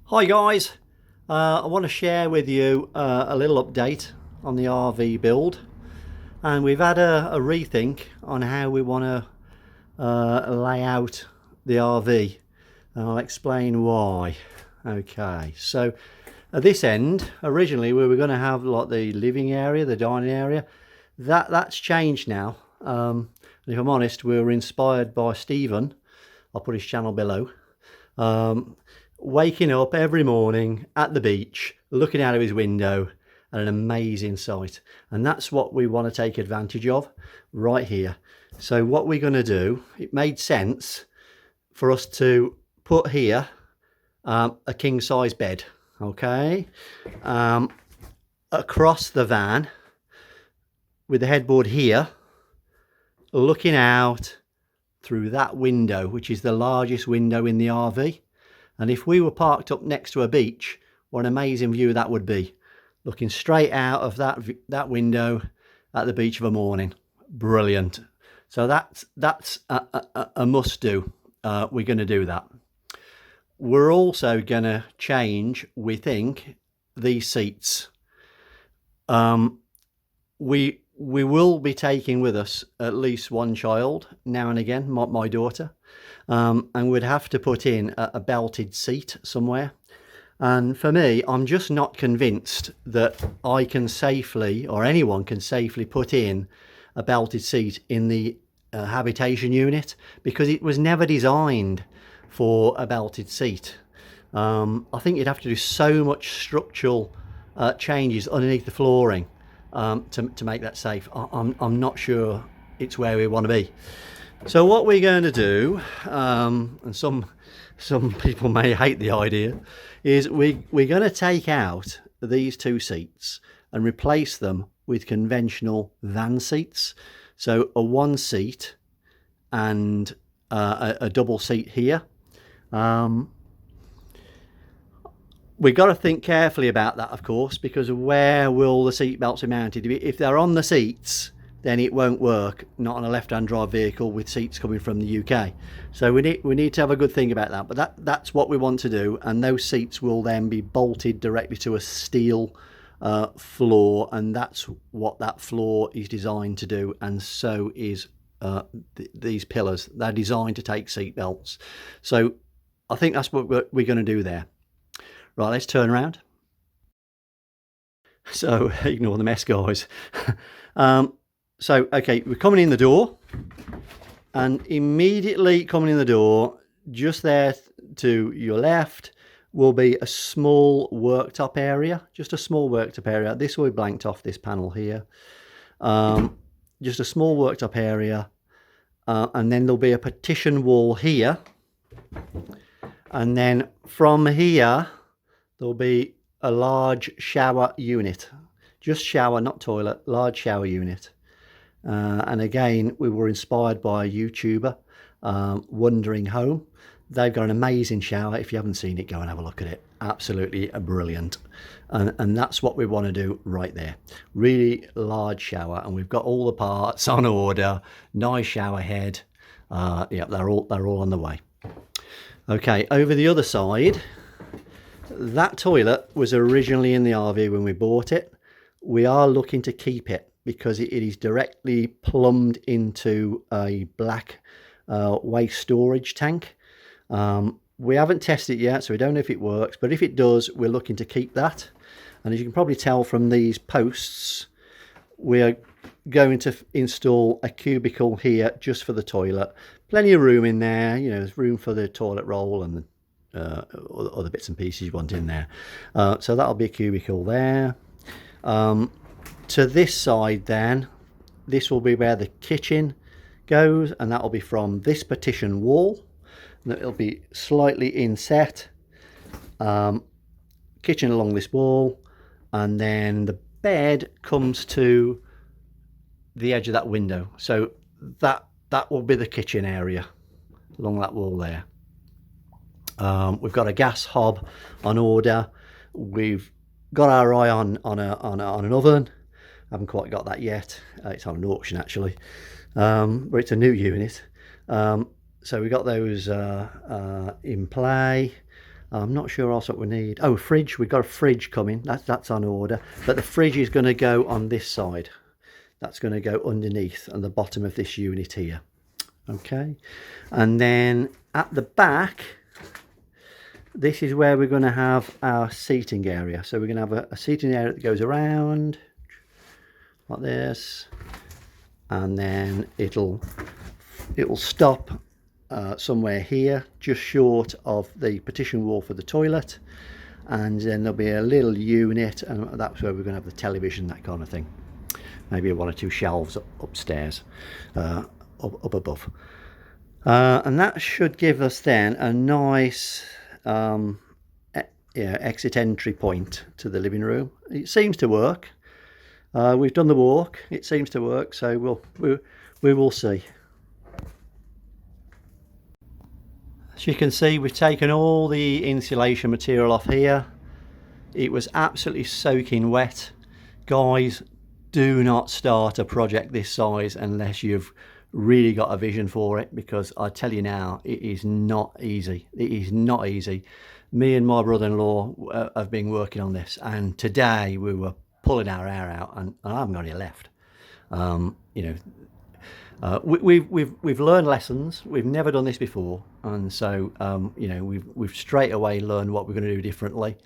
Hi guys, I want to share with you a little update on the RV build, and we've had a rethink on how we want to lay out the RV, and I'll explain why. Okay, so at this end, originally we were going to have like the living area, the dining area. That's changed now. And if I'm honest, we were inspired by Stephen. I'll put his channel below. Waking up every morning at the beach, looking out of his window at an amazing sight. And that's what we want to take advantage of right here. So what we're going to do, it made sense for us to put here a king size bed, okay, across the van with the headboard here, looking out through that window, which is the largest window in the RV. And if we were parked up next to a beach, what an amazing view that would be. Looking straight out of that window at the beach of a morning. Brilliant. So that's a must do. We're going to do that. We're also going to change, we think, these seats. We will be taking with us at least one child now and again, my daughter. And we'd have to put in a belted seat somewhere. And for me, I'm just not convinced that I can safely, or anyone can safely put in a belted seat in the habitation unit, because it was never designed for a belted seat. I think you'd have to do so much structural changes underneath the flooring to make that safe. I'm not sure it's where we want to be. So what we're going to do, and some people may hate the idea, is we're going to take out these two seats and replace them with conventional van seats. So a one seat and a double seat here. We've got to think carefully about that, of course, because of where will the seat belts be mounted. If they're on the seats, then it won't work, not on a left-hand drive vehicle with seats coming from the UK. So we need to have a good think about that. But that's what we want to do, and those seats will then be bolted directly to a steel floor, and that's what that floor is designed to do, and so is these pillars. They're designed to take seat belts. So I think that's what we're going to do there. Right, let's turn around. So ignore the mess, guys. So, okay, we're coming in the door, and immediately coming in the door, just there to your left, will be a small worktop area, just a small worktop area. This will be blanked off, this panel here. Just a small worktop area, and then there'll be a partition wall here. And then from here, there'll be a large shower unit. Just shower, not toilet, large shower unit. And again, we were inspired by a YouTuber, Wandering Home. They've got an amazing shower. If you haven't seen it, go and have a look at it. Absolutely brilliant. And that's what we want to do right there. Really large shower, and we've got all the parts on order. Nice shower head. Yeah, they're all on the way. Okay, over the other side, that toilet was originally in the RV when we bought it. We are looking to keep it, because it is directly plumbed into a black waste storage tank. We haven't tested it yet, so we don't know if it works, but if it does, we're looking to keep that. And as you can probably tell from these posts, we're going to install a cubicle here just for the toilet. Plenty of room in there, you know, there's room for the toilet roll and other bits and pieces you want in there. So that'll be a cubicle there. To this side then, this will be where the kitchen goes, and that will be from this partition wall. It'll be slightly inset. Kitchen along this wall, and then the bed comes to the edge of that window. So that will be the kitchen area along that wall there. We've got a gas hob on order. We've got our eye on an oven. Haven't quite got that yet. It's on an auction actually, but it's a new unit. So we got those in play. I'm not sure else what we need. Oh, fridge. We've got a fridge coming. That's on order. But the fridge is going to go on this side. That's going to go underneath on the bottom of this unit here. Okay. And then at the back, this is where we're going to have our seating area. So we're going to have a seating area that goes around like this. And then it'll stop somewhere here, just short of the partition wall for the toilet, and then there'll be a little unit, and that's where we're going to have the television, that kind of thing. Maybe one or two shelves upstairs, up above, and that should give us then a nice exit entry point to the living room. It seems to work. We've done the walk. It seems to work, so we will see. As you can see, we've taken all the insulation material off here. It was absolutely soaking wet. Guys, do not start a project this size unless you've really got a vision for it, because I tell you now, it is not easy. It is not easy. Me and my brother-in-law have been working on this, and today we were pulling our hair out, and I haven't got any left. We've learned lessons. We've never done this before, and so we've straight away learned what we're going to do differently.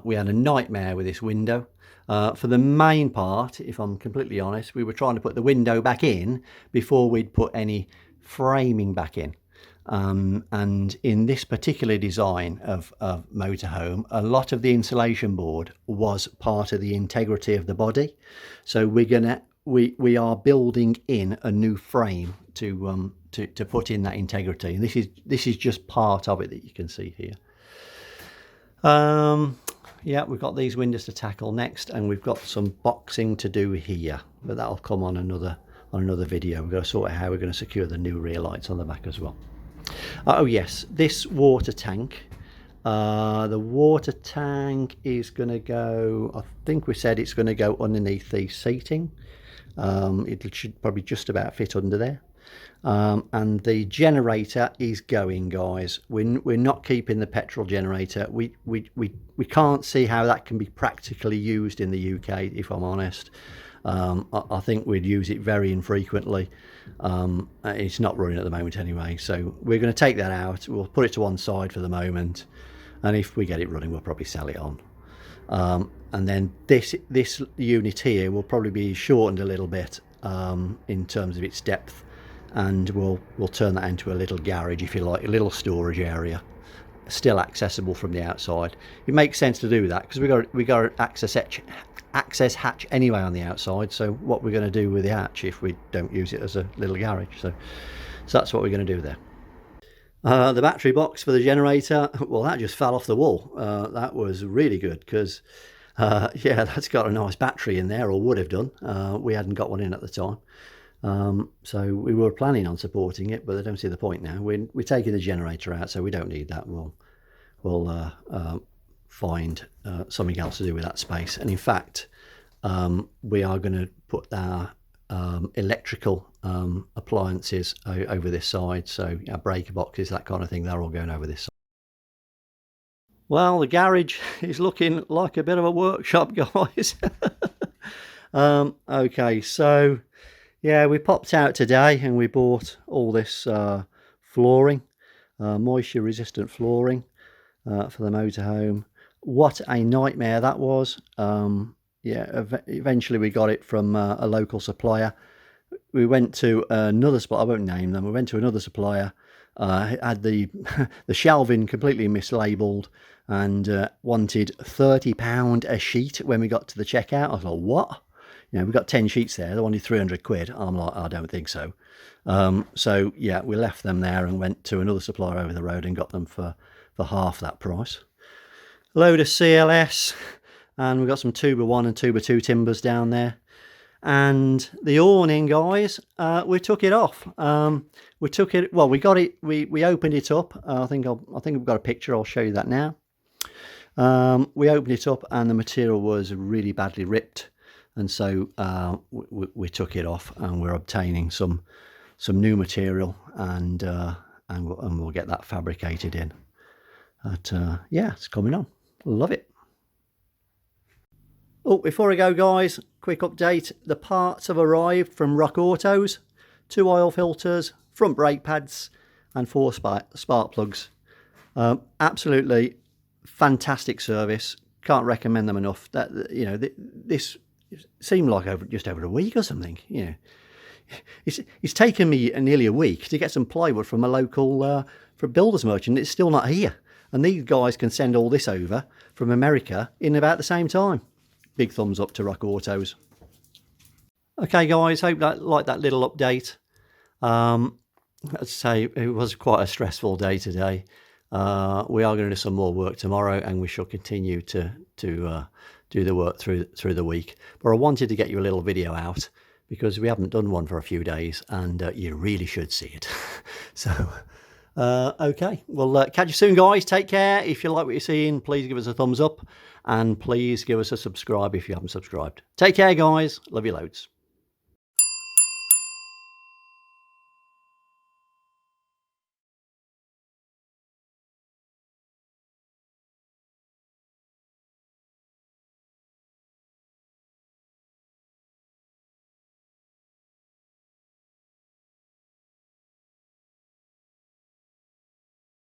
We had a nightmare with this window. For the main part, if I'm completely honest, we were trying to put the window back in before we'd put any framing back in. And in this particular design of motorhome, a lot of the insulation board was part of the integrity of the body. So we are building in a new frame to put in that integrity, and this is just part of it that you can see here. Yeah, we've got these windows to tackle next, and we've got some boxing to do here, but that'll come on another video. We've got to sort out how we're going to secure the new rear lights on the back as well. Oh yes, this water tank. The water tank is going to go, I think we said it's going to go underneath the seating. It should probably just about fit under there. And the generator is going, guys. We're not keeping the petrol generator. We can't see how that can be practically used in the UK, if I'm honest. I think we'd use it very infrequently. It's not running at the moment anyway, so we're going to take that out. We'll put it to one side for the moment, and if we get it running, we'll probably sell it on. And then this unit here will probably be shortened a little bit in terms of its depth, and we'll turn that into a little garage, if you like, a little storage area, still accessible from the outside. It makes sense to do that because we got access hatch anyway on the outside. So what we're going to do with the hatch if we don't use it as a little garage? So that's what we're going to do there. The battery box for the generator, well, that just fell off the wall. That was really good because yeah, that's got a nice battery in there, or would have done. We hadn't got one in at the time. So we were planning on supporting it, but I don't see the point now. We're taking the generator out, so we don't need that. We'll find something else to do with that space. And in fact, we are going to put our electrical appliances over this side, so our breaker boxes, that kind of thing, they're all going over this side. Well, the garage is looking like a bit of a workshop, guys. Okay, so yeah, we popped out today and we bought all this flooring, moisture resistant flooring for the motorhome. What a nightmare that was. Yeah, eventually we got it from a local supplier. We went to another supplier, I won't name them, we went to another supplier, had the shelving completely mislabeled, and wanted £30 a sheet when we got to the checkout. I was like, what? You know, we got 10 sheets there, they wanted 300 quid. I'm like, I don't think so. So yeah, we left them there and went to another supplier over the road and got them for half that price. A load of CLS, and we've got some 2x1 and 2x2 timbers down there. And the awning, guys, we took it off. We took it, well, we got it, we opened it up. I think we've got a picture, I'll show you that now. We opened it up and the material was really badly ripped, and so we took it off, and we're obtaining some new material, and we'll get that fabricated in. But yeah, it's coming on. Love it. Oh, before I go, guys, quick update. The parts have arrived from Rock Autos. 2 oil filters, front brake pads, and 4 spark plugs. Absolutely fantastic service. Can't recommend them enough. That, you know, this seemed like just over a week or something. You know, it's taken me nearly a week to get some plywood from a local for builder's merchant. It's still not here, and these guys can send all this over from America in about the same time. Big thumbs up to Rock Autos. Okay, guys, hope that like that little update. Let's say it was quite a stressful day today. We are going to do some more work tomorrow, and we shall continue to do the work through the week. But I wanted to get you a little video out because we haven't done one for a few days, and you really should see it. So, okay, well, catch you soon, guys. Take care. If you like what you're seeing, please give us a thumbs up, and please give us a subscribe if you haven't subscribed. Take care, guys. Love you loads.